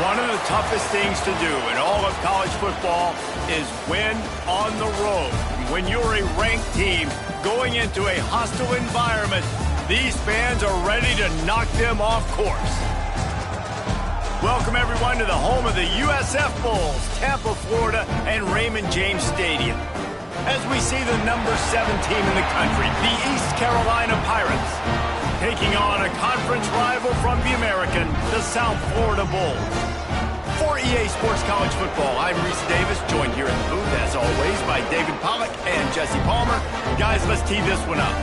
One of the toughest things to do in all of college football is win on the road. When you're a ranked team going into a hostile environment, these fans are ready to knock them off course. Welcome, everyone, to the home of the USF Bulls, Tampa, Florida, and Raymond James Stadium. As we see the number 7 team in the country, the East Carolina Pirates, taking on a conference rival from the American, the South Florida Bulls. For EA Sports College Football, I'm Reese Davis, joined here in the booth, as always, by David Pollack and Jesse Palmer. Guys, let's tee this one up.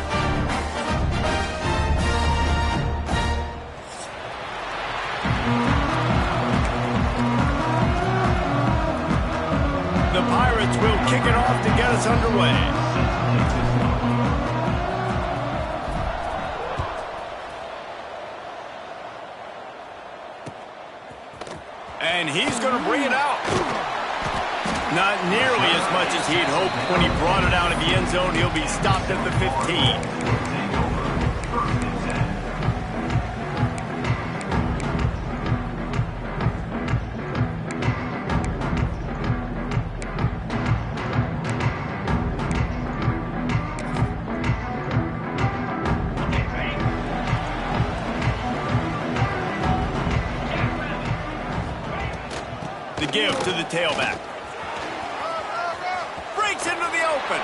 The Pirates will kick it off to get us underway. And he's going to bring it out. Not nearly as much as he'd hoped when he brought it out of the end zone. He'll be stopped at the 15. Give to the tailback. Breaks into the open.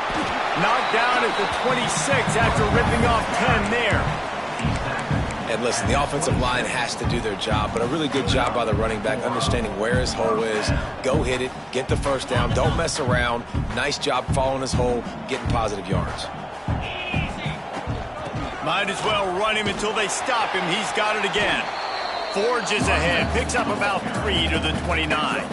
Knocked down at the 26 after ripping off 10 there. And listen, the offensive line has to do their job, but a really good job by the running back understanding where his hole is. Go hit it, get the first down, don't mess around. Nice job following his hole, getting positive yards. Might as well run him until they stop him. He's got it again. Forges ahead, picks up about 3 to the 29.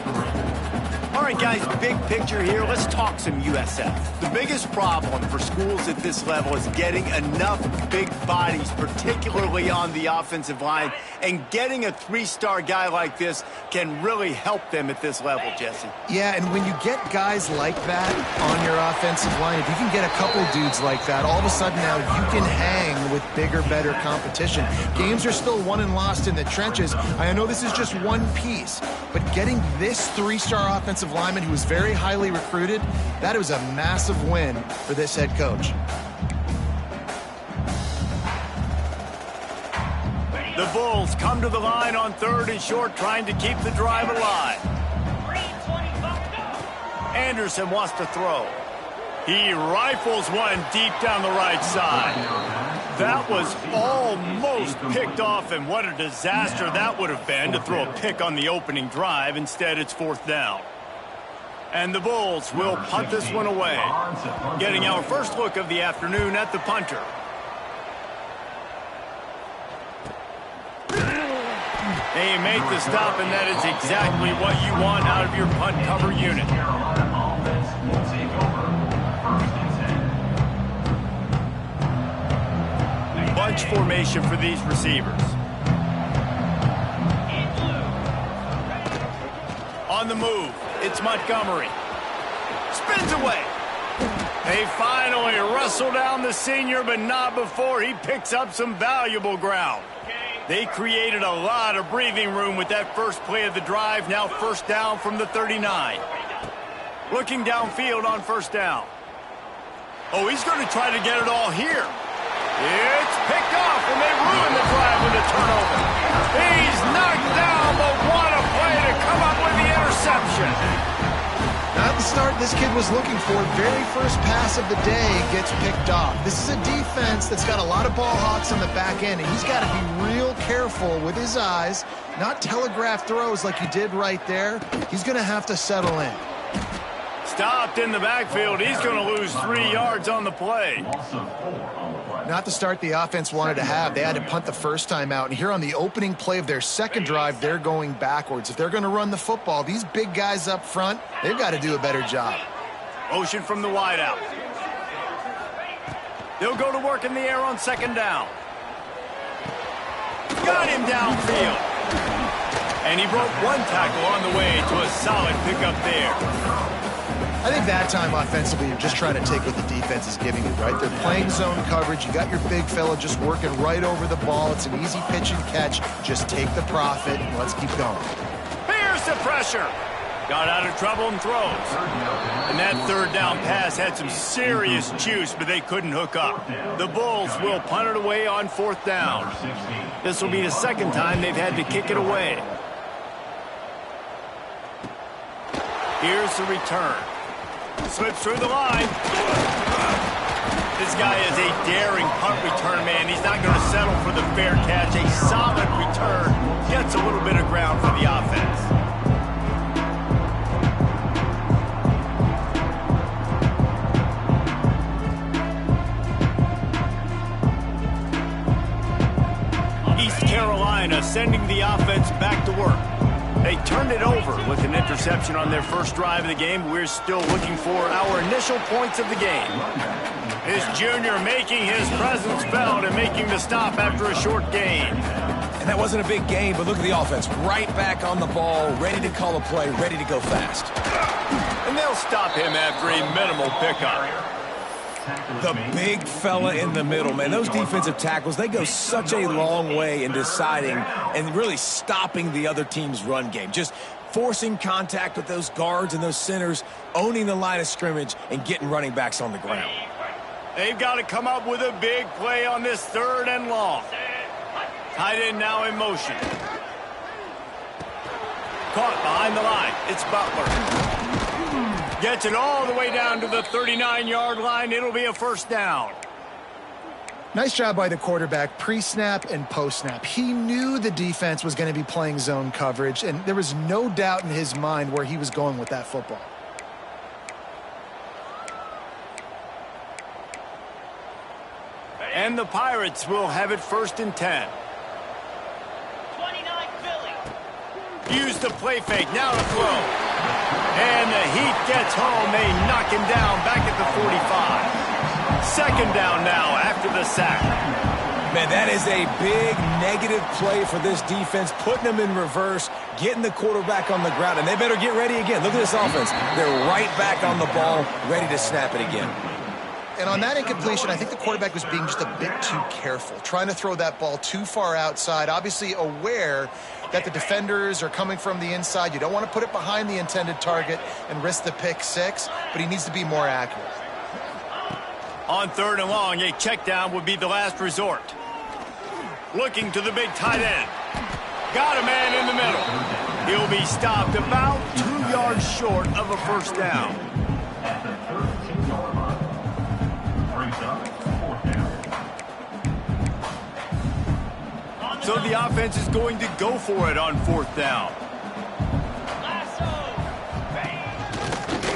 All right, guys, big picture here. Let's talk some USF. The biggest problem for schools at this level is getting enough big bodies, particularly on the offensive line, and getting a 3-star guy like this can really help them at this level, Jesse. Yeah, and when you get guys like that on your offensive line, if you can get a couple dudes like that, all of a sudden now you can hang with bigger, better competition. Games are still won and lost in the trenches. I know this is just one piece, but getting this 3-star offensive lineman who was very highly recruited, that was a massive win for this head coach. The Bulls come to the line on 3rd and short, trying to keep the drive alive. Anderson wants to throw. He rifles one deep down the right side. That was almost picked off, and what a disaster that would have been to throw a pick on the opening drive. Instead, it's 4th down. And the Bulls will punt this one away. Getting our first look of the afternoon at the punter. They make the stop, and that is exactly what you want out of your punt cover unit. Bunch formation for these receivers. On the move, it's Montgomery. Spins away. They finally wrestle down the senior, but not before he picks up some valuable ground. They created a lot of breathing room with that first play of the drive. Now 1st down from the 39. Looking downfield on 1st down. Oh, he's going to try to get it all here. It's picked off, and they ruin the drive with a turnover. He's knocked down, but what a play to come up with the interception. Not the start this kid was looking for. Very first pass of the day gets picked off. This is a defense that's got a lot of ball hawks on the back end, and he's got to be real careful with his eyes, not telegraph throws like he did right there. He's going to have to settle in. Stopped in the backfield. He's going to lose 3 yards on the play. Not the start the offense wanted to have. They had to punt the first time out. And here on the opening play of their second drive, they're going backwards. If they're going to run the football, these big guys up front, they've got to do a better job. Motion from the wideout. They'll go to work in the air on 2nd down. Got him downfield. And he broke one tackle on the way to a solid pickup there. I think that time offensively, you're just trying to take what the defense is giving you, right? They're playing zone coverage. You got your big fella just working right over the ball. It's an easy pitch and catch. Just take the profit and let's keep going. He Here's the pressure. Got out of trouble and throws. And that third down pass had some serious juice, but they couldn't hook up. The Bulls will punt it away on 4th down. This will be the second time they've had to kick it away. Here's the return. Slips through the line. This guy is a daring punt return man. He's not going to settle for the fair catch. A solid return. Gets a little bit of ground for the offense. East Carolina sending the offense back to work. They turned it over with an interception on their first drive of the game. We're still looking for our initial points of the game. This junior making his presence felt and making the stop after a short gain. And that wasn't a big gain, but look at the offense. Right back on the ball, ready to call a play, ready to go fast. And they'll stop him after a minimal pickup. The big fella in the middle, man. Those defensive tackles, they go such a long way in deciding and really stopping the other team's run game. Just forcing contact with those guards and those centers, owning the line of scrimmage, and getting running backs on the ground. They've got to come up with a big play on this 3rd and long. Tight end now in motion. Caught behind the line. It's Butler. Gets it all the way down to the 39-yard line. It'll be a 1st down. Nice job by the quarterback, pre-snap and post-snap. He knew the defense was going to be playing zone coverage, and there was no doubt in his mind where he was going with that football. And the Pirates will have it 1st and 10. 29 Philly. Use the play fake. Now to throw. And the Heat gets home. They knock him down back at the 45. 2nd down now after the sack. Man, that is a big negative play for this defense, putting them in reverse, getting the quarterback on the ground, and they better get ready again. Look at this offense. They're right back on the ball, ready to snap it again. And on that incompletion, I think the quarterback was being just a bit too careful, trying to throw that ball too far outside, obviously aware that the defenders are coming from the inside. You don't want to put it behind the intended target and risk the pick 6, but he needs to be more accurate. On 3rd and long, a check down would be the last resort. Looking to the big tight end. Got a man in the middle. He'll be stopped about 2 yards short of a 1st down. So the offense is going to go for it on 4th down.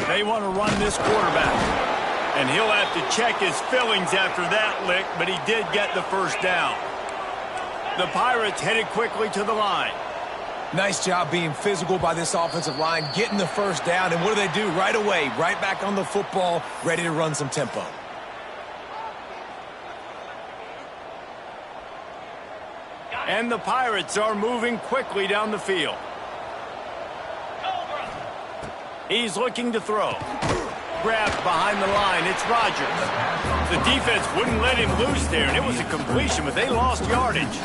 They want to run this quarterback. And he'll have to check his fillings after that lick, but he did get the 1st down. The Pirates headed quickly to the line. Nice job being physical by this offensive line, getting the 1st down, and what do? Right away, right back on the football, ready to run some tempo. And the Pirates are moving quickly down the field. He's looking to throw. Grabbed behind the line. It's Rodgers. The defense wouldn't let him loose there, and it was a completion, but they lost yardage.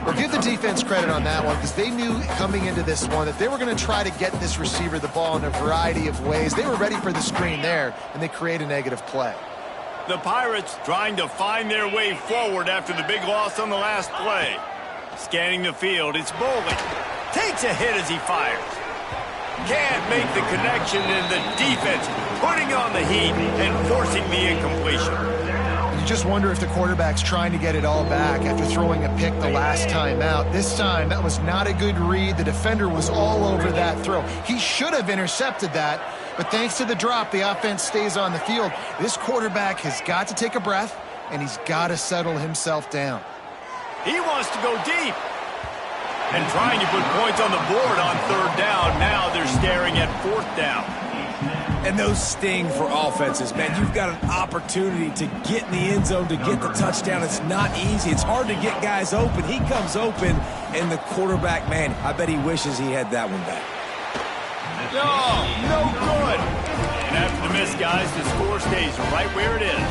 Well, give the defense credit on that one because they knew coming into this one that they were going to try to get this receiver the ball in a variety of ways. They were ready for the screen there, and they create a negative play. The Pirates trying to find their way forward after the big loss on the last play. Scanning the field, it's Bowling. Takes a hit as he fires. Can't make the connection, and the defense putting on the heat and forcing the incompletion. You just wonder if the quarterback's trying to get it all back after throwing a pick the last time out. This time, that was not a good read. The defender was all over that throw. He should have intercepted that, but thanks to the drop, the offense stays on the field. This quarterback has got to take a breath, and he's got to settle himself down. He wants to go deep. And trying to put points on the board on 3rd down. Now they're staring at 4th down. And those sting for offenses, man. You've got an opportunity to get in the end zone, to get the touchdown. It's not easy. It's hard to get guys open. He comes open, and the quarterback, man, I bet he wishes he had that one back. No good. And after the miss, guys, the score stays right where it is.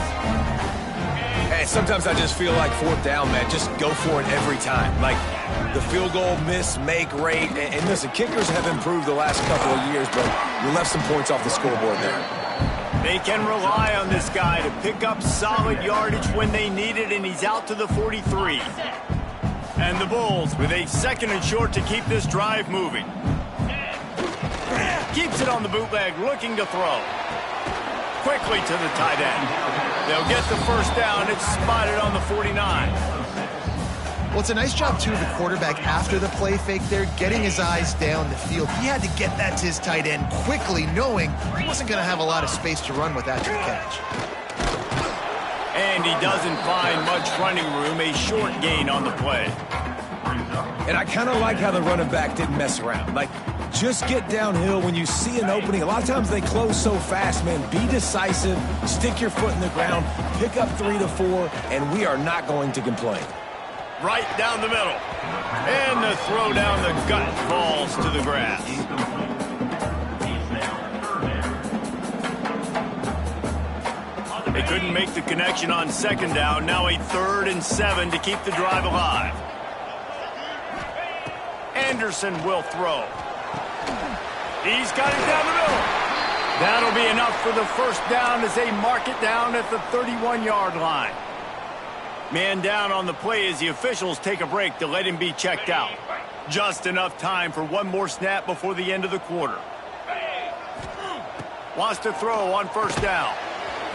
It's sometimes I just feel like fourth down, man, just go for it every time. Like the field goal miss, make rate. And listen, kickers have improved the last couple of years, but you left some points off the scoreboard there. They can rely on this guy to pick up solid yardage when they need it, and he's out to the 43. And the Bulls with a 2nd and short to keep this drive moving. Keeps it on the bootleg, looking to throw. Quickly to the tight end. They'll get the first down. It's spotted on the 49. Well, it's a nice job, too, of the quarterback after the play fake there, getting his eyes down the field. He had to get that to his tight end quickly, knowing he wasn't going to have a lot of space to run with after the catch. And he doesn't find much running room, a short gain on the play. And I kind of like how the running back didn't mess around. Like, just get downhill when you see an opening. A lot of times they close so fast, man. Be decisive, stick your foot in the ground, pick up 3 to 4, and we are not going to complain. Right down the middle. And the throw down the gut falls to the grass. They couldn't make the connection on 2nd down. Now a 3rd and 7 to keep the drive alive. Anderson will throw. He's got it down the middle. That'll be enough for the first down as they mark it down at the 31-yard line. Man down on the play as the officials take a break to let him be checked out. Just enough time for one more snap before the end of the quarter. Wants to throw on 1st down.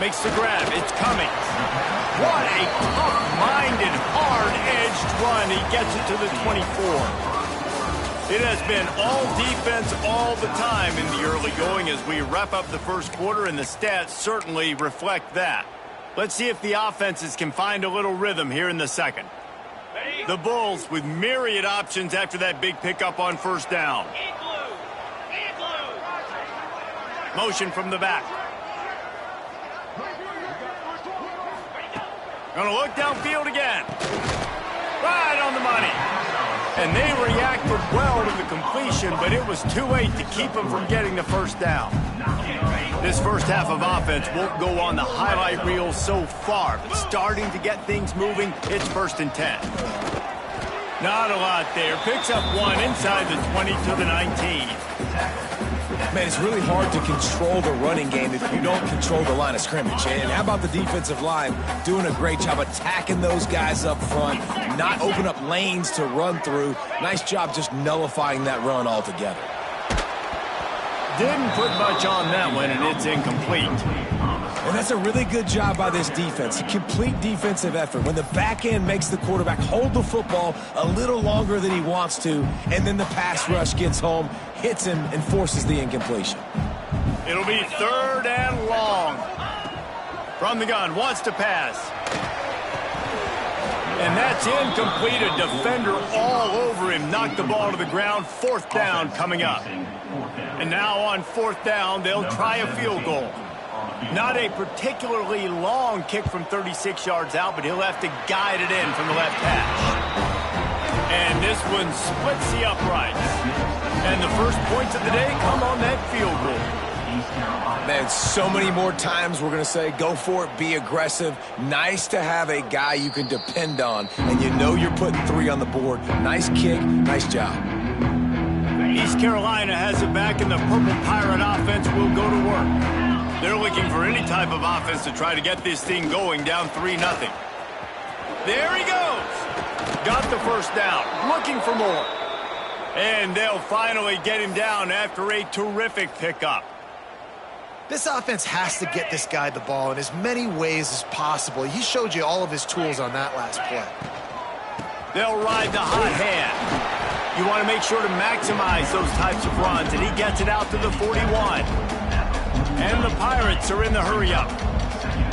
Makes the grab. It's coming. What a tough-minded, hard-edged run. He gets it to the 24. It has been all defense all the time in the early going as we wrap up the first quarter, and the stats certainly reflect that. Let's see if the offenses can find a little rhythm here in the second. The Bulls with myriad options after that big pickup on 1st down. Motion from the back. Gonna look downfield again. Right on the money. And they reacted well to the completion, but it was too late to keep them from getting the first down. This first half of offense won't go on the highlight reel so far, but starting to get things moving, it's 1st and 10. Not a lot there. Picks up 1 inside the 20 to the 19. Man, it's really hard to control the running game if you don't control the line of scrimmage. And how about the defensive line doing a great job attacking those guys up front, not open up lanes to run through. Nice job just nullifying that run altogether. Didn't put much on that one, and it's incomplete. And that's a really good job by this defense. A complete defensive effort. When the back end makes the quarterback hold the football a little longer than he wants to, and then the pass rush gets home, hits him, and forces the incompletion. It'll be 3rd and long. From the gun, wants to pass. And that's incomplete. A defender all over him. Knocked the ball to the ground. 4th down coming up. And now on 4th down, they'll try a field goal. Not a particularly long kick from 36 yards out, but he'll have to guide it in from the left hash. And this one splits the uprights. And the first points of the day come on that field goal. Man, so many more times we're going to say, go for it, be aggressive. Nice to have a guy you can depend on, and you know you're putting 3 on the board. Nice kick, nice job. East Carolina has it back, and the Purple Pirate offense will go to work. They're looking for any type of offense to try to get this thing going, down 3-0. There he goes. Got the first down. Looking for more. And they'll finally get him down after a terrific pickup. This offense has to get this guy the ball in as many ways as possible. He showed you all of his tools on that last play. They'll ride the hot hand. You want to make sure to maximize those types of runs, and he gets it out to the 41. And the Pirates are in the hurry-up.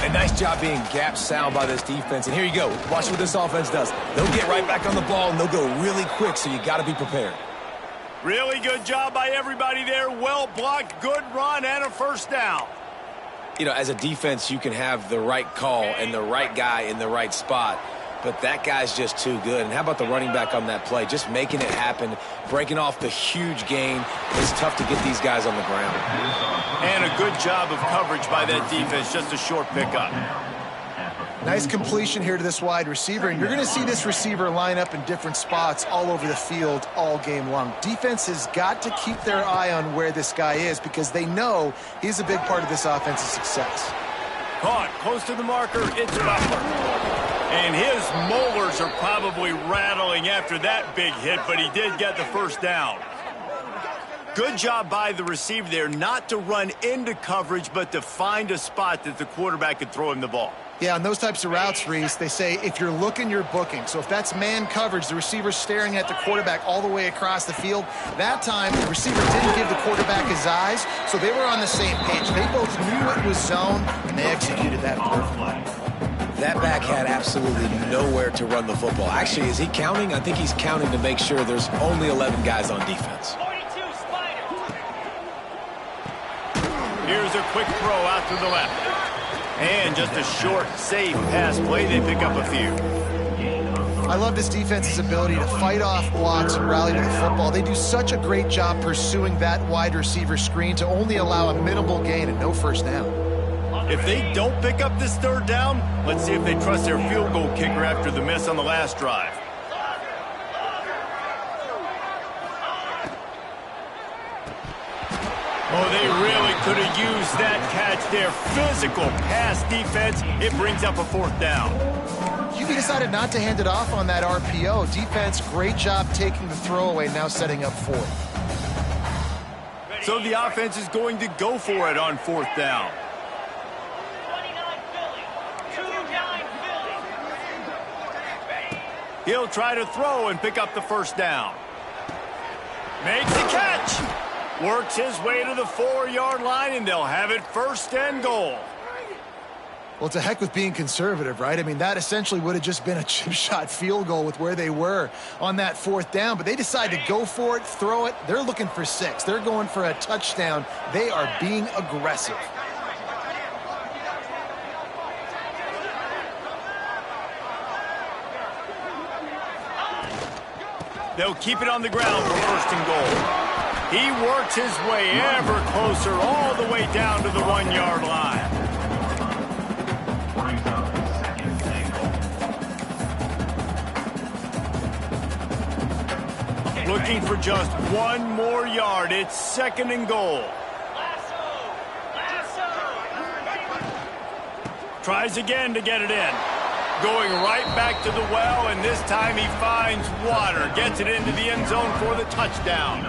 A nice job being gap sound by this defense. And here you go. Watch what this offense does. They'll get right back on the ball, and they'll go really quick, so you got to be prepared. Really good job by everybody there. Well blocked, good run, and a first down. You know, as a defense, you can have the right call and the right guy in the right spot, but that guy's just too good. And how about the running back on that play? Just making it happen, breaking off the huge gain. It's tough to get these guys on the ground. And a good job of coverage by that defense, just a short pickup. Nice completion here to this wide receiver, and you're going to see this receiver line up in different spots all over the field all game long. Defense has got to keep their eye on where this guy is because they know he's a big part of this offense's success. Caught close to the marker, it's Butler. And his molars are probably rattling after that big hit, but he did get the first down. Good job by the receiver there not to run into coverage, but to find a spot that the quarterback could throw him the ball. Yeah, on those types of routes, Reese, they say if you're looking, you're booking. So if that's man coverage, the receiver's staring at the quarterback all the way across the field. That time, the receiver didn't give the quarterback his eyes, so they were on the same page. They both knew it was zone, and they executed that perfectly. That back had absolutely nowhere to run the football. Actually, is he counting? I think he's counting to make sure there's only 11 guys on defense. 42 Spider. Here's a quick throw out to the left. And just a short, safe pass play. They pick up a few. I love this defense's ability to fight off blocks and rally to the football. They do such a great job pursuing that wide receiver screen to only allow a minimal gain and no first down. If they don't pick up this third down, let's see if they trust their field goal kicker after the miss on the last drive. Oh, they really could have used that catch there. Physical pass defense. It brings up a fourth down. You decided not to hand it off on that RPO. Defense, great job taking the throwaway, now setting up fourth. So the offense is going to go for it on fourth down. 29 Philly. 29 Philly. He'll try to throw and pick up the first down. Makes the catch. Works his way to the 4-yard line, and they'll have it first and goal. Well, to heck with being conservative, right? I mean, that essentially would have just been a chip shot field goal with where they were on that fourth down, but they decide to go for it, throw it. They're looking for 6. They're going for a touchdown. They are being aggressive. They'll keep it on the ground for first and goal. He works his way ever closer all the way down to the 1-yard line. Looking for just one more yard. It's second and goal. Tries again to get it in. Going right back to the well, and this time he finds water. Gets it into the end zone for the touchdown.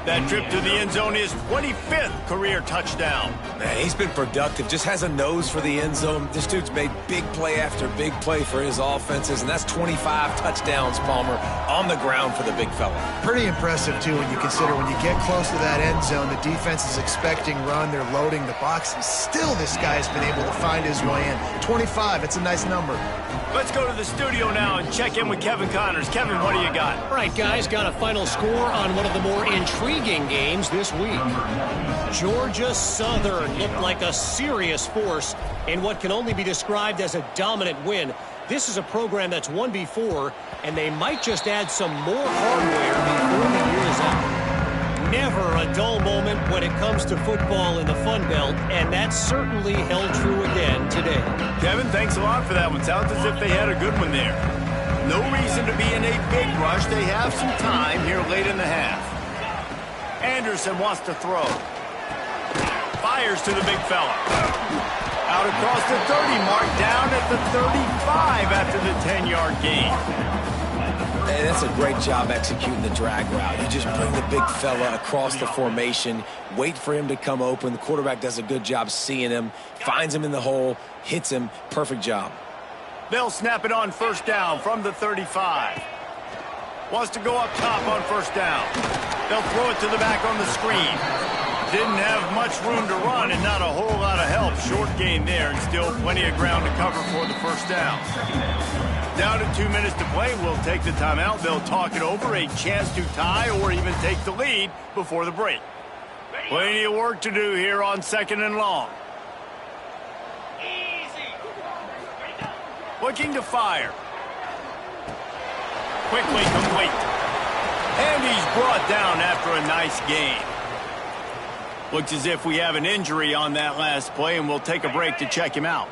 That trip to the end zone is 25th career touchdown. Man, he's been productive. Just has a nose for the end zone. This dude's made big play after big play for his offenses, and that's 25 touchdowns, Palmer, on the ground for the big fella. Pretty impressive, too, when you consider when you get close to that end zone, the defense is expecting run, they're loading the box, and still this guy's been able to find his way in. 25, it's a nice number. Let's go to the studio now and check in with Kevin Connors. Kevin, what do you got? All right, guys, got a final score on one of the more intriguing games this week. Georgia Southern looked like a serious force in what can only be described as a dominant win. This is a program that's won before, and they might just add some more hardware before the year is up. Never a dull moment when it comes to football in the Fun Belt, and that certainly held true again today. Kevin, thanks a lot for that one. Sounds as if they had a good one there. No reason to be in a big rush. They have some time here late in the half. Anderson wants to throw. Fires to the big fella. Out across the 30 mark, down at the 35 after the 10-yard gain. Hey, that's a great job executing the drag route. You just bring the big fella across the formation, wait for him to come open. The quarterback does a good job seeing him, finds him in the hole, hits him. Perfect job. They'll snap it on first down from the 35. Wants to go up top on first down. They'll throw it to the back on the screen. Didn't have much room to run and not a whole lot of help. Short gain there and still plenty of ground to cover for the first down. Down to 2 minutes to play. We'll take the timeout. They'll talk it over. A chance to tie or even take the lead before the break. Plenty of work to do here on second and long. Looking to fire. Quickly complete. And he's brought down after a nice gain. Looks as if we have an injury on that last play, and we'll take a break to check him out.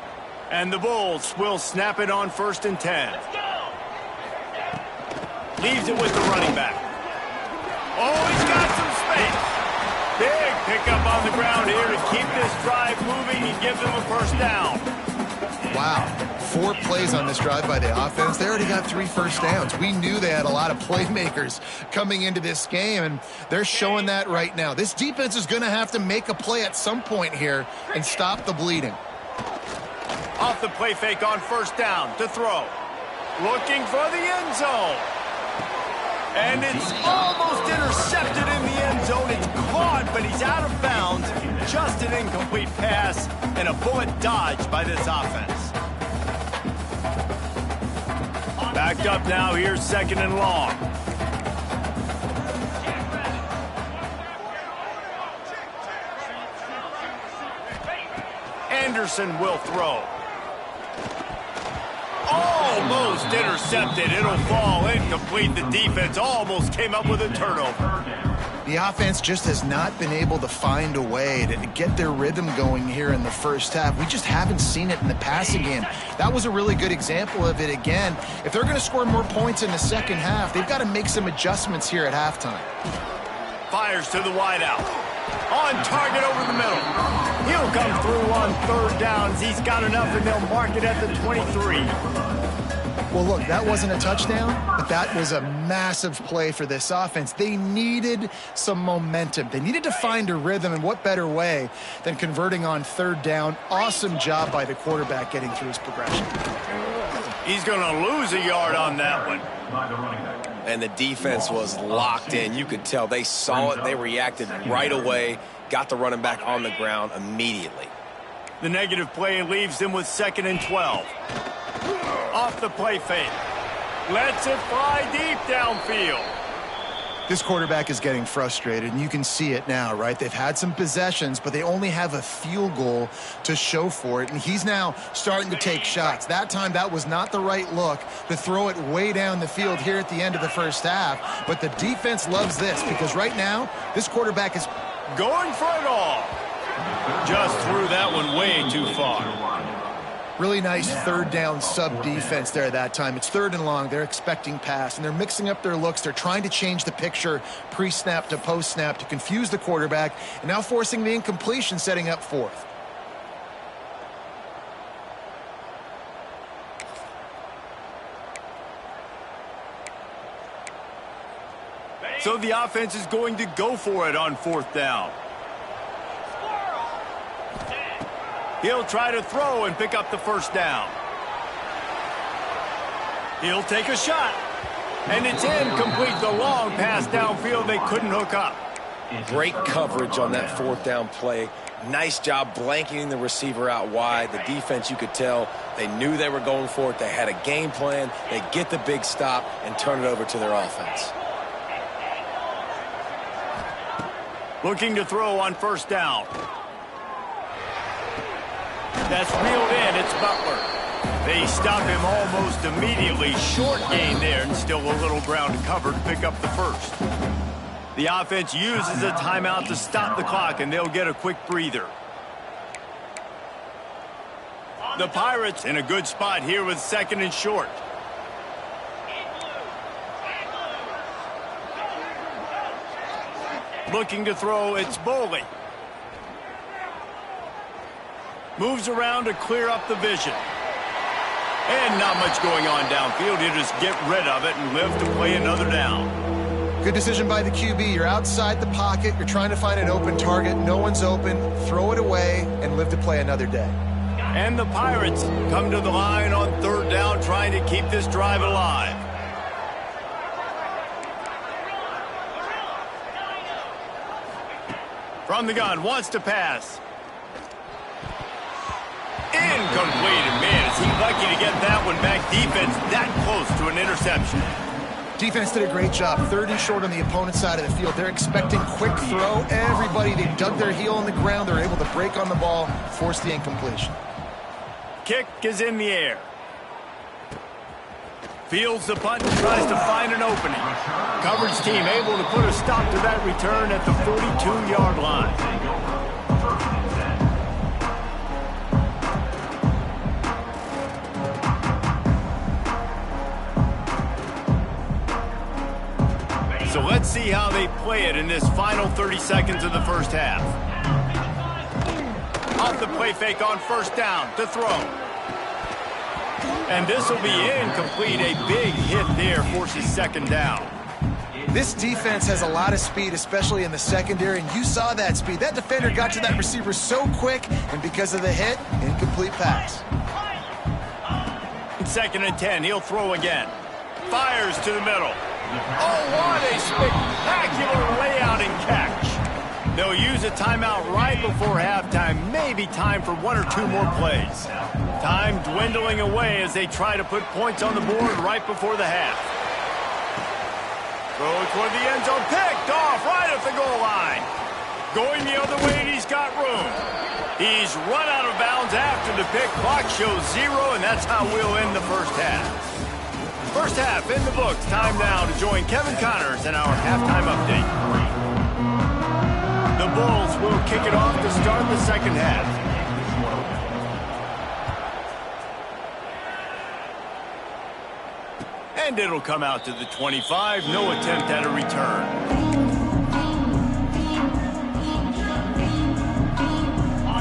And the Bulls will snap it on 1st and 10. Leaves it with the running back. Oh, he's got some space. Big pickup on the ground here to keep this drive moving and give them a 1st down. Wow, 4 plays on this drive by the offense. They already got 3 first downs. We knew they had a lot of playmakers coming into this game, and they're showing that right now. This defense is going to have to make a play at some point here and stop the bleeding. Off the play fake on 1st down to throw. Looking for the end zone. And it's almost intercepted in the end zone. It's caught, but he's out of bounds. Just an incomplete pass and a bullet dodge by this offense. Backed up now. Here's 2nd and long. Anderson will throw. Almost intercepted. It'll fall incomplete. The defense almost came up with a turnover. The offense just has not been able to find a way to get their rhythm going here in the first half. We just haven't seen it in the passing game. That was a really good example of it again. If they're going to score more points in the second half, they've got to make some adjustments here at halftime. Fires to the wideout. On target over the middle. He'll come through on 3rd downs. He's got enough, and they'll mark it at the 23. Well, look, that wasn't a touchdown, but that was a massive play for this offense. They needed some momentum. They needed to find a rhythm, and what better way than converting on 3rd down. Awesome job by the quarterback getting through his progression. He's going to lose a yard on that one. And the defense was locked in. You could tell they saw it. They reacted right away. Got the running back on the ground immediately. The negative play leaves them with 2nd and 12. Off the play fake. Lets it fly deep downfield. This quarterback is getting frustrated, and you can see it now, right? They've had some possessions, but they only have a field goal to show for it, and he's now starting to take shots. That time, that was not the right look to throw it way down the field here at the end of the first half, but the defense loves this because right now, this quarterback is going for it all. Just threw that one way too far. Really nice 3rd down sub defense there that time. It's 3rd and long. They're expecting pass, and they're mixing up their looks. They're trying to change the picture pre-snap to post-snap to confuse the quarterback, and now forcing the incompletion, setting up 4th. So the offense is going to go for it on 4th down. He'll try to throw and pick up the 1st down. He'll take a shot. And it's incomplete. The long pass downfield they couldn't hook up. Great coverage on that 4th down play. Nice job blanketing the receiver out wide. The defense, you could tell, they knew they were going for it. They had a game plan. They get the big stop and turn it over to their offense. Looking to throw on 1st down. That's reeled in. It's Butler. They stop him almost immediately. Short gain there, and still a little ground to cover to pick up the 1st. The offense uses a timeout to stop the clock, and they'll get a quick breather. The Pirates in a good spot here with 2nd and short. Looking to throw, it's Boley. Moves around to clear up the vision. And not much going on downfield. You just get rid of it and live to play another down. Good decision by the QB. You're outside the pocket. You're trying to find an open target. No one's open. Throw it away and live to play another day. And the Pirates come to the line on 3rd down, trying to keep this drive alive. From the gun, wants to pass. Incomplete, and man, is he lucky to get that one back. Defense that close to an interception. Defense did a great job. 30 short on the opponent's side of the field. They're expecting quick throw. Everybody, they dug their heel on the ground. They're able to break on the ball, force the incompletion. Kick is in the air. Fields the punt and tries to find an opening. Coverage team able to put a stop to that return at the 42-yard line. Let's see how they play it in this final 30 seconds of the first half. Off the play fake on first down to throw. And this will be incomplete. A big hit there forces second down. This defense has a lot of speed, especially in the secondary, and you saw that speed. That defender got to that receiver so quick, and because of the hit, incomplete pass. Second and 10, he'll throw again. Fires to the middle. Oh, what a spectacular layout and catch. They'll use a timeout right before halftime. Maybe time for one or two more plays. Time dwindling away as they try to put points on the board right before the half. Throw toward the end zone, picked off right at the goal line. Going the other way, and he's got room. He's run out of bounds after the pick. Clock shows 0, and that's how we'll end the first half. First half in the books. Time now to join Kevin Connors in our halftime update. The Bulls will kick it off to start the second half. And it'll come out to the 25. No attempt at a return.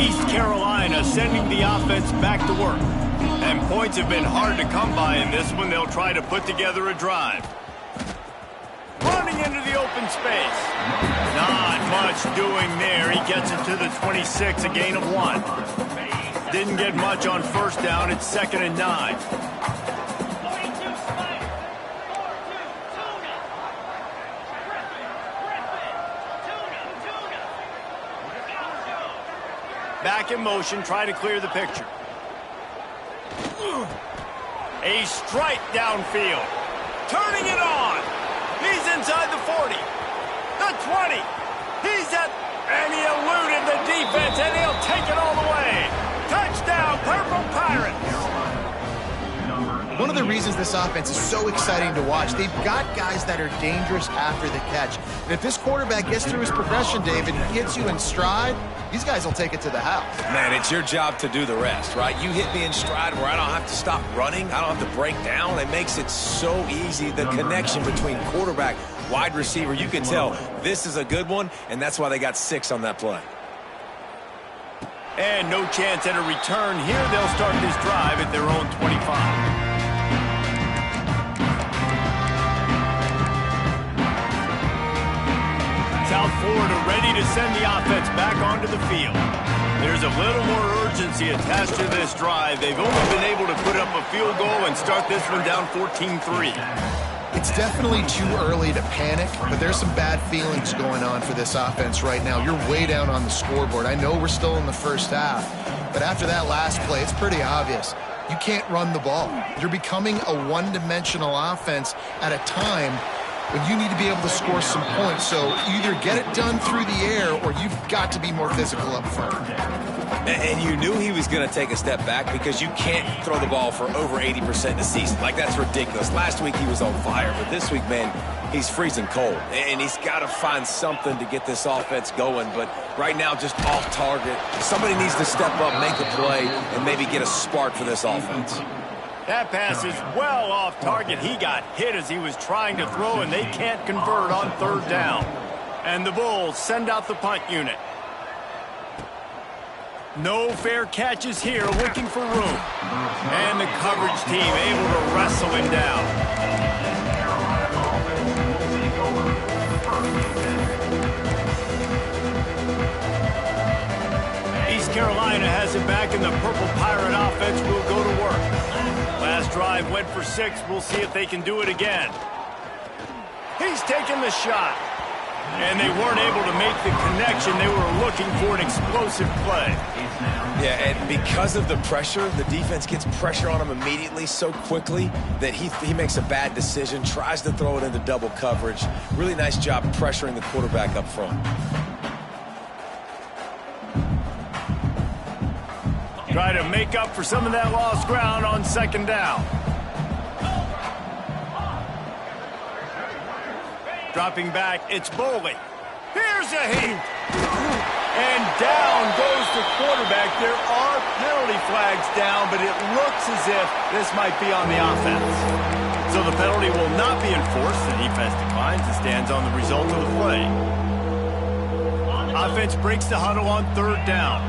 East Carolina sending the offense back to work. And points have been hard to come by in this one. They'll try to put together a drive. Running into the open space. Not much doing there. He gets it to the 26, a gain of 1. Didn't get much on first down. It's second and 9. Back in motion, try to clear the picture. A strike downfield. Turning it on. He's inside the 40. The 20. He's at, and he eluded the defense, and he'll take it all the way. Touchdown, Purple Pirates. One of the reasons this offense is so exciting to watch, they've got guys that are dangerous after the catch. And if this quarterback gets through his progression, David, and gets you in stride, these guys will take it to the house. Man, it's your job to do the rest, right? You hit me in stride where I don't have to stop running. I don't have to break down. It makes it so easy. The connection between quarterback, wide receiver, you can tell this is a good one, and that's why they got 6 on that play. And no chance at a return here. They'll start this drive at their own 25. South Florida ready to send the offense back onto the field. There's a little more urgency attached to this drive. They've only been able to put up a field goal and start this one down 14-3. It's definitely too early to panic, but there's some bad feelings going on for this offense right now. You're way down on the scoreboard. I know we're still in the first half, but after that last play, it's pretty obvious. You can't run the ball. You're becoming a one-dimensional offense at a time when you need to be able to score some points. So either get it done through the air or you've got to be more physical up front. And you knew he was going to take a step back because you can't throw the ball for over 80% this season. Like, that's ridiculous. Last week he was on fire, but this week, man, he's freezing cold. And he's got to find something to get this offense going. But right now, just off target. Somebody needs to step up, make a play, and maybe get a spark for this offense. That pass is well off target. He got hit as he was trying to throw, and they can't convert on third down. And the Bulls send out the punt unit. No fair catches here, looking for room. And the coverage team able to wrestle him down. East Carolina has it back, and the Purple Pirate offense will go to work. Last drive went for 6. We'll see if they can do it again. He's taking the shot. And they weren't able to make the connection. They were looking for an explosive play. Yeah, and because of the pressure, the defense gets pressure on him immediately so quickly that he makes a bad decision, tries to throw it into double coverage. Really nice job pressuring the quarterback up front. Try to make up for some of that lost ground on second down. Dropping back, it's Boley. Here's a heat. And down goes the quarterback. There are penalty flags down, but it looks as if this might be on the offense. So the penalty will not be enforced. The defense declines and stands on the result of the play. Offense breaks the huddle on third down.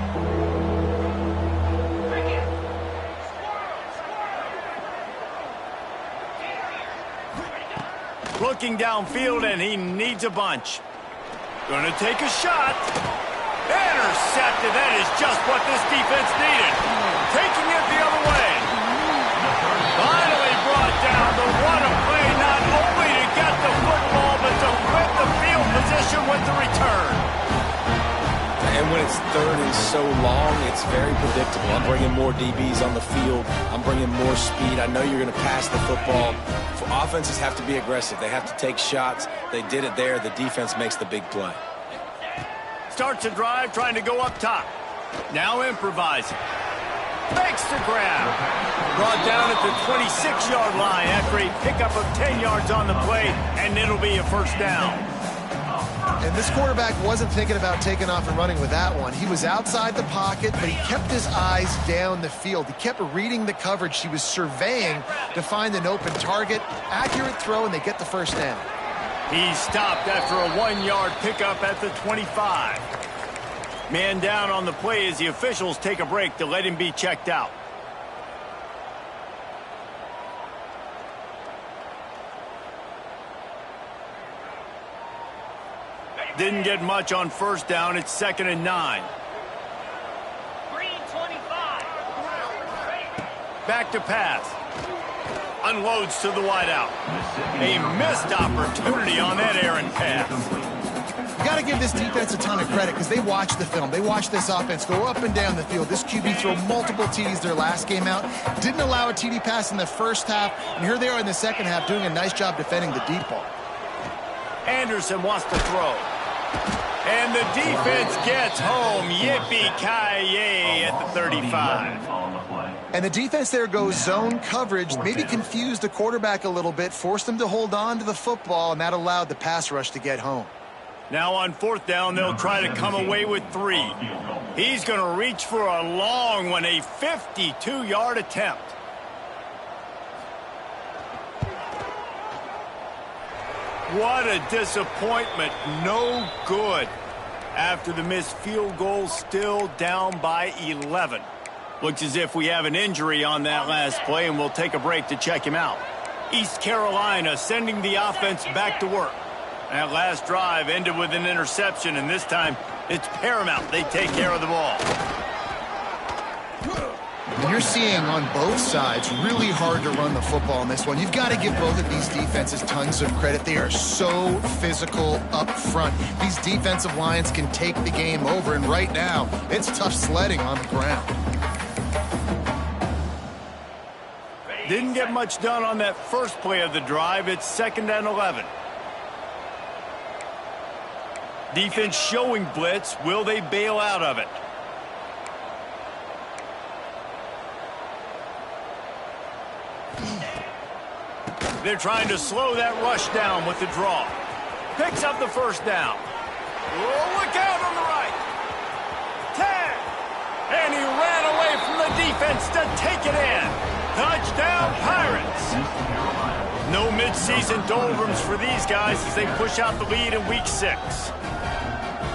Looking downfield, and he needs a bunch. Going to take a shot. Intercepted. That is just what this defense needed. Taking it the other way. Finally brought down. But what a play, not only to get the football, but to win the field position with the return. And when it's third and so long, it's very predictable. I'm bringing more DBs on the field. I'm bringing more speed. I know you're going to pass the football. Offenses have to be aggressive. They have to take shots. They did it there. The defense makes the big play. Starts a drive trying to go up top. Now improvising. Makes the grab. Brought down at the 26-yard line after a pickup of 10 yards on the play, and it'll be a first down. And this quarterback wasn't thinking about taking off and running with that one. He was outside the pocket, but he kept his eyes down the field. He kept reading the coverage. He was surveying to find an open target. Accurate throw, and they get the first down. He stopped after a 1-yard pickup at the 25. Man down on the play as the officials take a break to let him be checked out. Didn't get much on first down. It's 2nd and 9. Green 25. Back to pass. Unloads to the wideout. A missed opportunity on that errant pass. You got to give this defense a ton of credit because they watch the film. They watch this offense go up and down the field. This QB threw multiple TDs their last game out. Didn't allow a TD pass in the first half. And here they are in the second half doing a nice job defending the deep ball. Anderson wants to throw. And the defense gets home. Yippee-ki-yay at the 35. And the defense there goes zone coverage, maybe confused the quarterback a little bit, forced him to hold on to the football, and that allowed the pass rush to get home. Now on fourth down, they'll try to come away with 3. He's going to reach for a long one, a 52-yard attempt. What a disappointment. No good. After the missed field goal, still down by 11. Looks as if we have an injury on that last play, and we'll take a break to check him out. East Carolina sending the offense back to work. That last drive ended with an interception, and this time it's paramount they take care of the ball. And you're seeing on both sides really hard to run the football in this one. You've got to give both of these defenses tons of credit. They are so physical up front. These defensive lines can take the game over, and right now it's tough sledding on the ground. Didn't get much done on that first play of the drive. It's 2nd and 11. Defense showing blitz. Will they bail out of it? They're trying to slow that rush down with the draw. Picks up the first down. Oh, look out on the right. 10. And he ran away from the defense to take it in. Touchdown, Pirates. No midseason doldrums for these guys as they push out the lead in Week 6.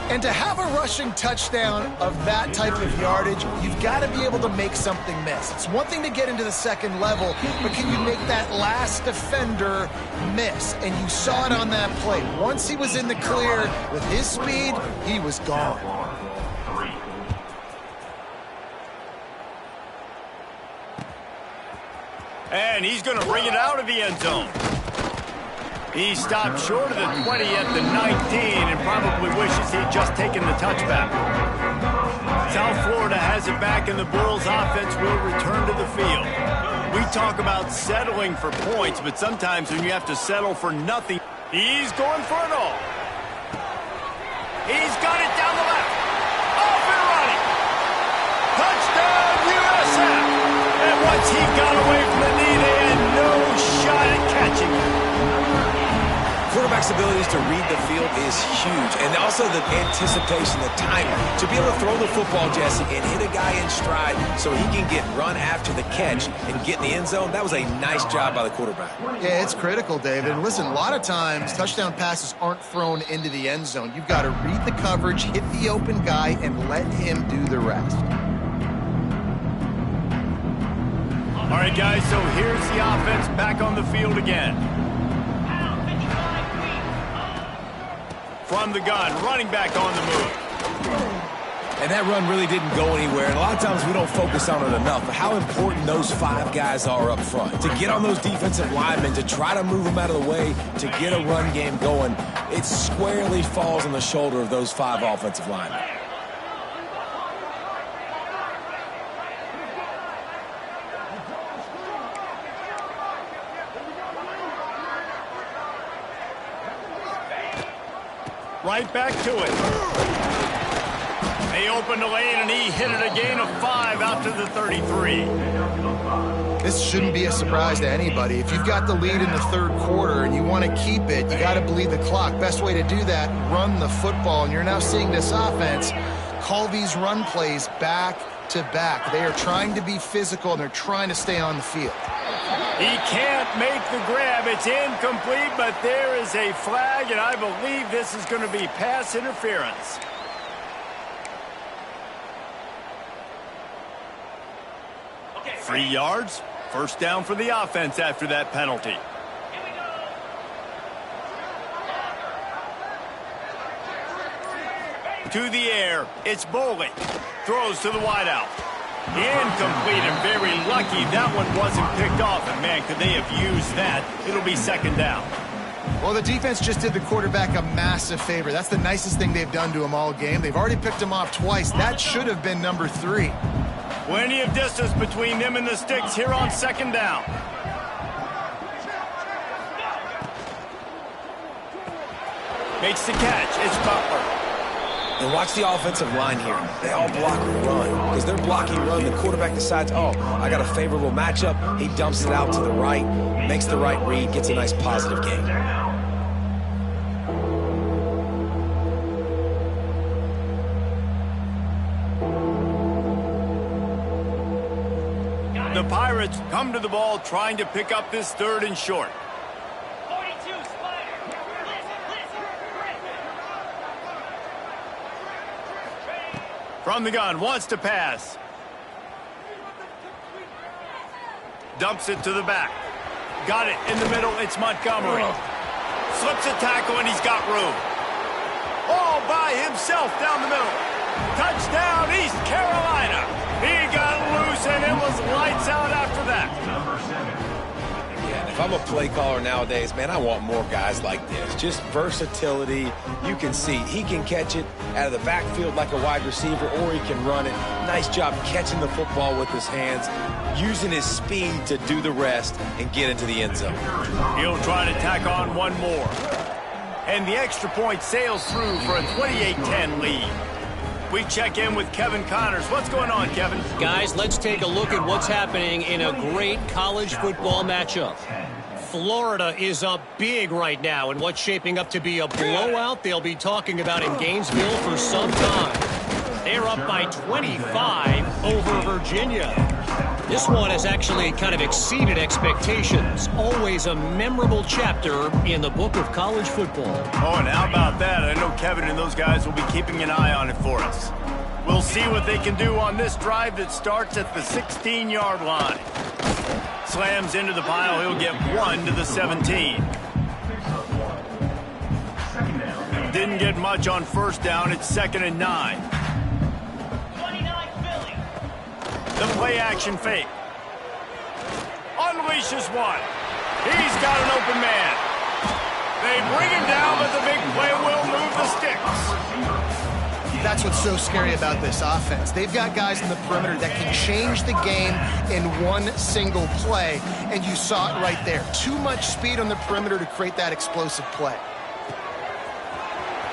And to have a rushing touchdown of that type of yardage, you've got to be able to make something miss. It's one thing to get into the second level, but can you make that last defender miss? And you saw it on that play. Once he was in the clear with his speed, he was gone. And he's going to bring it out of the end zone. He stopped short of the 20 at the 19 and probably wishes he'd just taken the touchback. South Florida has it back, and the Bulls offense will return to the field. We talk about settling for points, but sometimes when you have to settle for nothing, he's going for it all. He's got it down the left. Off and running. Touchdown, USF. And once he got away from the knee, they had no shot at catching him. quarterback's abilities to read the field is huge. And also the anticipation, the timing. To be able to throw the football, Jesse, and hit a guy in stride so he can get run after the catch and get in the end zone, that was a nice job by the quarterback. Yeah, it's critical, David. And listen, a lot of times touchdown passes aren't thrown into the end zone. You've got to read the coverage, hit the open guy, and let him do the rest. All right, guys, so here's the offense back on the field again. From the gun, running back on the move. And that run really didn't go anywhere. And a lot of times we don't focus on it enough, but how important those 5 guys are up front. To get on those defensive linemen, to try to move them out of the way, to get a run game going, it squarely falls on the shoulder of those 5 offensive linemen. Right back to it. They opened the lane, and he hit it a gain of 5 out to the 33. This shouldn't be a surprise to anybody. If you've got the lead in the third quarter and you want to keep it, you got to bleed the clock. Best way to do that, run the football. And you're now seeing this offense call these run plays back to back. They are trying to be physical, and they're trying to stay on the field. He can't make the grab. It's incomplete, but there is a flag, and I believe this is going to be pass interference. Okay, 3 yards. First down for the offense after that penalty. here we go. To the air. It's Bowling. Throws to the wideout. Incomplete, and very lucky that one wasn't picked off. And, man, could they have used that? It'll be second down. Well, the defense just did the quarterback a massive favor. That's the nicest thing they've done to him all game. They've already picked him off twice. That should have been number 3. Plenty of distance between them and the sticks here on second down. Makes the catch. It's Butler. And watch the offensive line here. They all block and run. Because they're blocking run, the quarterback decides, oh, I got a favorable matchup. He dumps it out to the right, makes the right read, gets a nice positive gain. The Pirates come to the ball trying to pick up this third and short. 42, Spider. From the gun, wants to pass. Dumps it to the back. Got it in the middle, it's Montgomery. Slips a tackle, and he's got room. All by himself down the middle. Touchdown, East Carolina. He got loose, and it was lights out after that. Yeah, if I'm a play caller nowadays, man, I want more guys like this. Just versatility. You can see he can catch it out of the backfield like a wide receiver, or he can run it. Nice job catching the football with his hands, using his speed to do the rest and get into the end zone. He'll try to tack on one more. And the extra point sails through for a 28-10 lead. We check in with Kevin Connors. What's going on, Kevin? Guys, let's take a look at what's happening in a great college football matchup. Florida is up big right now in what's shaping up to be a blowout they'll be talking about in Gainesville for some time. They're up by 25 over Virginia. This one has actually kind of exceeded expectations. Always a memorable chapter in the book of college football. Oh, and how about that? I know Kevin and those guys will be keeping an eye on it for us. We'll see what they can do on this drive that starts at the 16-yard line. Slams into the pile. He'll get 1 to the 17. Didn't get much on first down. It's 2nd and 9. 29, Philly. The play-action fake. Unleashes one. He's got an open man. They bring him down, but the big play will move the sticks. That's what's so scary about this offense. They've got guys in the perimeter that can change the game in one single play, and you saw it right there. Too much speed on the perimeter to create that explosive play.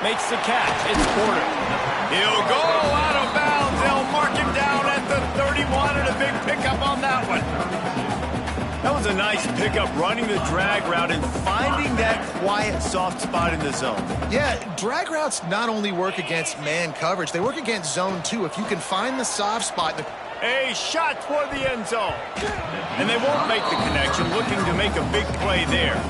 Makes the catch. It's Porter. He'll go out of bounds. They'll mark him down at the 31, and a big pickup on that one. That was was a nice pickup running the drag route and finding that quiet, soft spot in the zone. Yeah, drag routes not only work against man coverage, they work against zone too. If you can find the soft spot. A shot toward the end zone. And they won't make the connection, looking to make a big play there.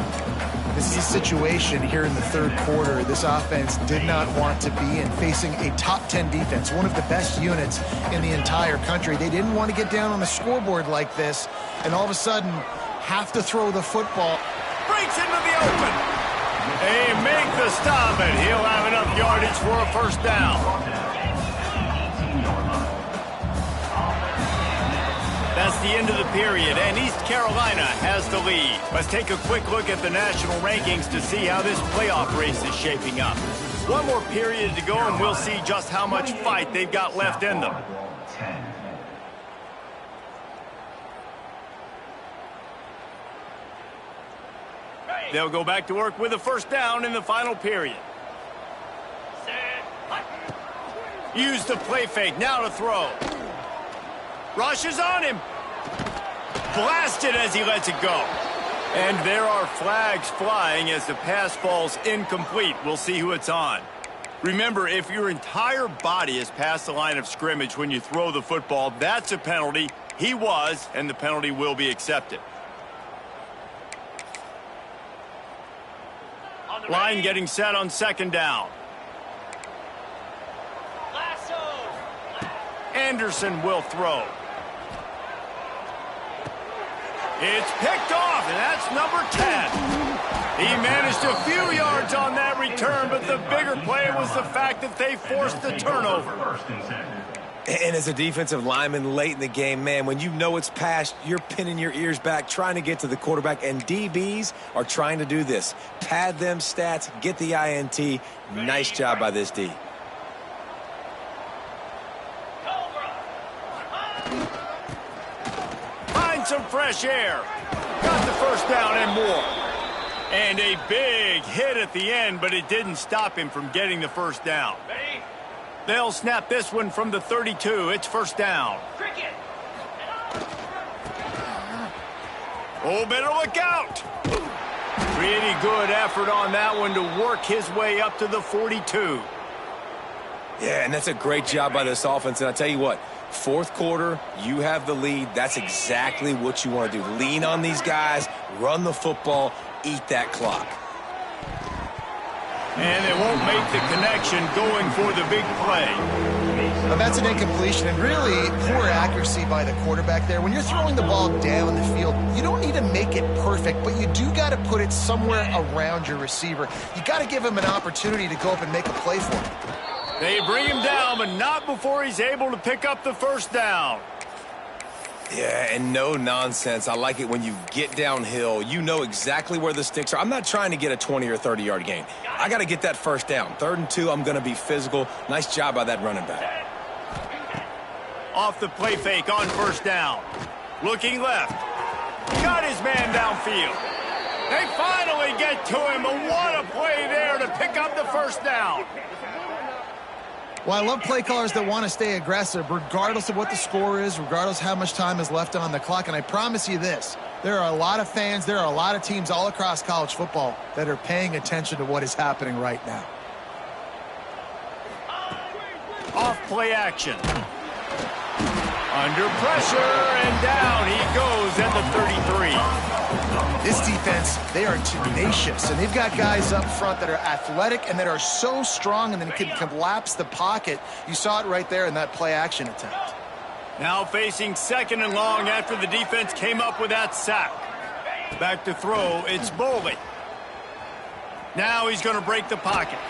This is a situation here in the third quarter this offense did not want to be in, facing a top 10 defense, one of the best units in the entire country. They didn't want to get down on the scoreboard like this and all of a sudden have to throw the football. Breaks into the open. They make the stop, and he'll have enough yardage for a first down. That's the end of the period, and East Carolina has the lead. Let's take a quick look at the national rankings to see how this playoff race is shaping up. One more period to go, and we'll see just how much fight they've got left in them. They'll go back to work with a first down in the final period. Use the play fake, now to throw. Rushes on him. Blasted as he lets it go. And there are flags flying as the pass falls incomplete. We'll see who it's on. Remember, if your entire body is past the line of scrimmage when you throw the football, that's a penalty. He was, and the penalty will be accepted. Line getting set on second down. Anderson will throw. It's picked off, and that's number 10. He managed a few yards on that return, but the bigger play was the fact that they forced the turnover. And as a defensive lineman late in the game, man, when you know it's past, you're pinning your ears back, trying to get to the quarterback, and DBs are trying to do this. Pad them stats, get the INT. Nice job by this D. Some fresh air. Got the first down and more. And a big hit at the end, but it didn't stop him from getting the first down. They'll snap this one from the 32. It's first down. Oh, better look out. Pretty good effort on that one to work his way up to the 42. Yeah, and that's a great job by this offense. And I tell you what, fourth quarter, you have the lead. That's exactly what you want to do. Lean on these guys, run the football, eat that clock. And they won't make the connection going for the big play. Now that's an incompletion, and really poor accuracy by the quarterback there. When you're throwing the ball down the field, you don't need to make it perfect, but you do got to put it somewhere around your receiver. You got to give him an opportunity to go up and make a play for him. They bring him down, but not before he's able to pick up the first down. Yeah, and no nonsense. I like it when you get downhill. You know exactly where the sticks are. I'm not trying to get a 20 or 30-yard gain. I got to get that first down. 3rd and 2, I'm going to be physical. Nice job by that running back. Off the play fake on first down. Looking left. Got his man downfield. They finally get to him, but what a play there to pick up the first down. Well, I love play callers that want to stay aggressive, regardless of what the score is, regardless how much time is left on the clock. And I promise you this, there are a lot of fans, there are a lot of teams all across college football that are paying attention to what is happening right now. Off play action. Under pressure, and down he goes at the 33. This defense, they are tenacious, and they've got guys up front that are athletic and that are so strong and then can collapse the pocket. You saw it right there in that play action attempt. Now facing 2nd and long after the defense came up with that sack. Back to throw, it's Boley. Now he's going to break the pocket.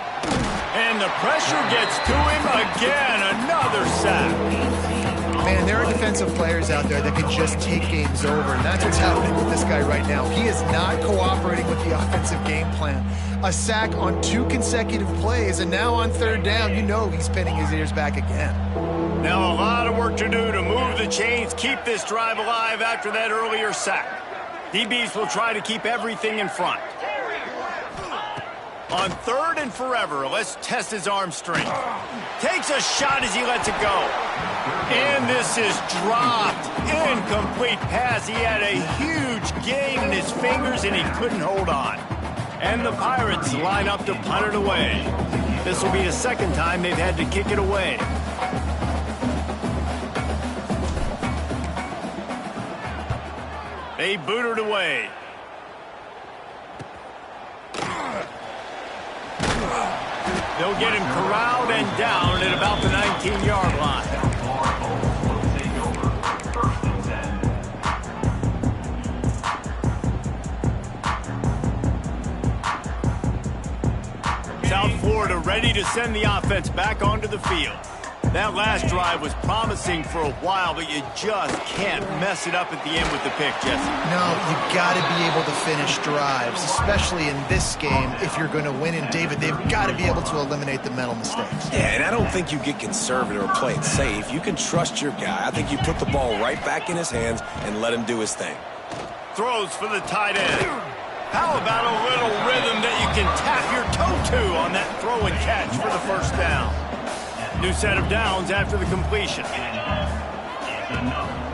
And the pressure gets to him again, another sack. Man, there are defensive players out there that can just take games over, and that's what's happening with this guy right now. He is not cooperating with the offensive game plan. A sack on 2 consecutive plays, and now on 3rd down, you know he's pinning his ears back again. Now a lot of work to do to move the chains, keep this drive alive after that earlier sack. DBs will try to keep everything in front. On 3rd and forever, let's test his arm strength. Takes a shot as he lets it go. And this is dropped. Incomplete pass. He had a huge gain in his fingers, and he couldn't hold on. And the Pirates line up to punt it away. This will be the second time they've had to kick it away. They boot it away. They'll get him corralled and down at about the 19-yard line. South Florida ready to send the offense back onto the field. That last drive was promising for a while, but you just can't mess it up at the end with the pick, Jesse. No, you got to be able to finish drives, especially in this game. If you're going to win, and David, they've got to be able to eliminate the mental mistakes. Yeah, and I don't think you get conservative or play it safe. You can trust your guy. I think you put the ball right back in his hands and let him do his thing. Throws for the tight end. How about a little rhythm that you can tap your toe to on that throw and catch for the first down? New set of downs after the completion.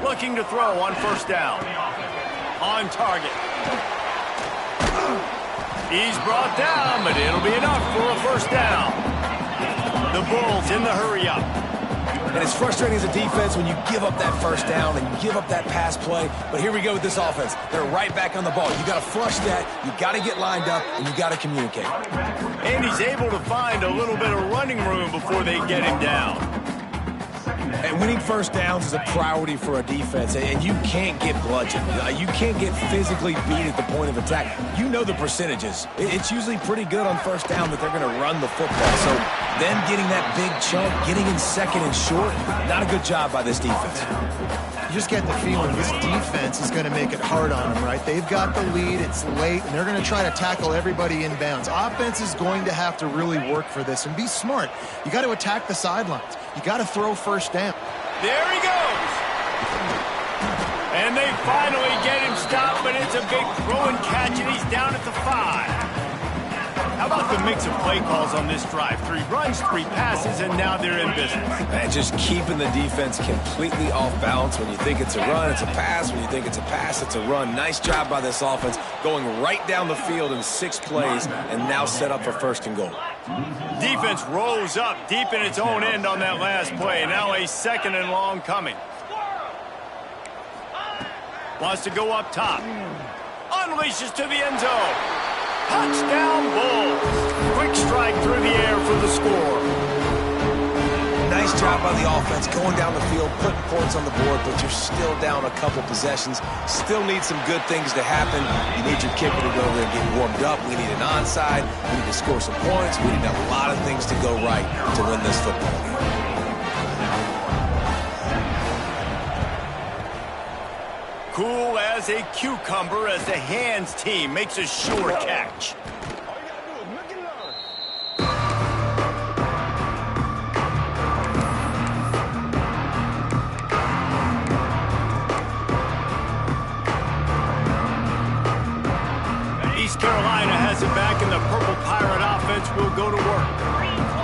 Looking to throw on first down. On target. He's brought down, but it'll be enough for a first down. The Bulls in the hurry-up. And it's frustrating as a defense when you give up that first down and you give up that pass play. But here we go with this offense. They're right back on the ball. You got to flush that. You got to get lined up, and you got to communicate. And he's able to find a little bit of running room before they get him down. And winning first downs is a priority for a defense, and you can't get bludgeoned. You can't get physically beat at the point of attack. You know the percentages. It's usually pretty good on first down that they're going to run the football. So then getting that big chunk, getting in second and short, not a good job by this defense. You just get the feeling this defense is going to make it hard on them, right? They've got the lead, it's late, and they're going to try to tackle everybody inbounds. Offense is going to have to really work for this and be smart. You got to attack the sidelines. You got to throw first down. There he goes. And they finally get him stopped, but it's a big throw and catch, and he's down at the 5. How about the mix of play calls on this drive? 3 runs, 3 passes, and now they're in business. And just keeping the defense completely off balance. When you think it's a run, it's a pass. When you think it's a pass, it's a run. Nice job by this offense, going right down the field in 6 plays and now set up for first and goal. Defense rose up deep in its own end on that last play. Now a second and long coming. Wants to go up top. Unleashes to the end zone. Touchdown Bulls. Quick strike through the air for the score. Nice job by the offense going down the field, putting points on the board, but you're still down a couple possessions. Still need some good things to happen. You need your kicker to go there and get warmed up. We need an onside. We need to score some points. We need a lot of things to go right to win this football game. Cool as a cucumber as the hands team makes a sure catch. East Carolina has it back, and the Purple Pirate offense will go to work.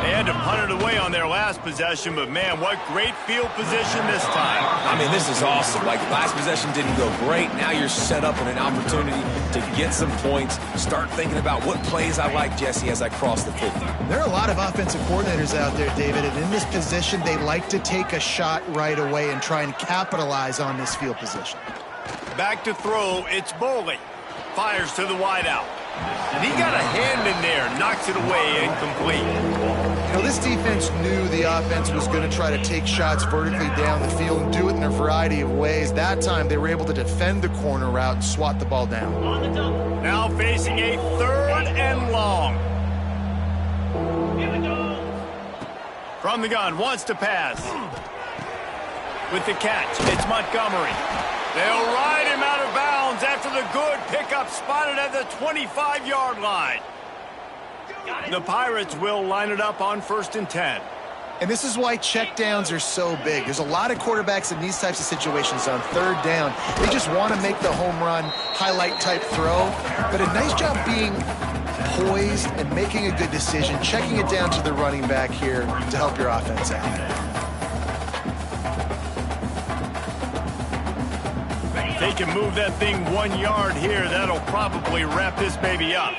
They had to punt it away on their last possession, but man, what great field position this time. I mean, this is awesome. Like, last possession didn't go great. Now you're set up in an opportunity to get some points. Start thinking about what plays I like, Jesse, as I cross the 50. There are a lot of offensive coordinators out there, David, and in this position, they like to take a shot right away and try and capitalize on this field position. Back to throw, it's Bowley. Fires to the wideout. And he got a hand in there, knocks it away, incomplete. You know, this defense knew the offense was going to try to take shots vertically down the field and do it in a variety of ways. That time, they were able to defend the corner route and swat the ball down. Now facing a 3rd and long. From the gun, wants to pass. With the catch, it's Montgomery. They'll ride him out of bounds after the good pickup spotted at the 25-yard line. The Pirates will line it up on 1st and 10. And this is why checkdowns are so big. There's a lot of quarterbacks in these types of situations on 3rd down. They just want to make the home run, highlight-type throw. But a nice job being poised and making a good decision, checking it down to the running back here to help your offense out. If they can move that thing 1 yard here, that'll probably wrap this baby up.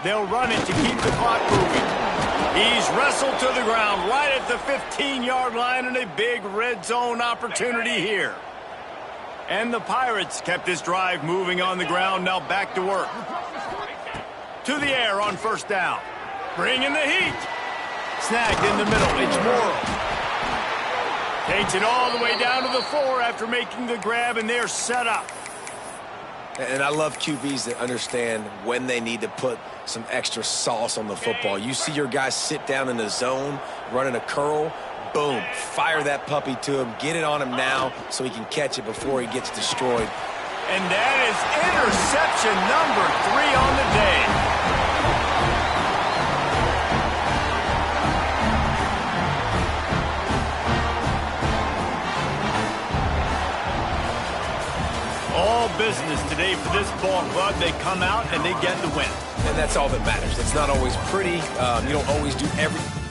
They'll run it to keep the clock moving. He's wrestled to the ground right at the 15-yard line, and a big red zone opportunity here. And the Pirates kept this drive moving on the ground. Now back to work. To the air on first down. Bringing the heat. Snagged in the middle. It's Morrow. Takes it all the way down to the 4 after making the grab, and they're set up. And I love QBs that understand when they need to put some extra sauce on the football. You see your guys sit down in the zone, running a curl, boom, fire that puppy to him, get it on him now so he can catch it before he gets destroyed. And that is interception number 3 on the day. All business today for this ball club. They come out and they get the win. And that's all that matters. It's not always pretty. You don't always do everything.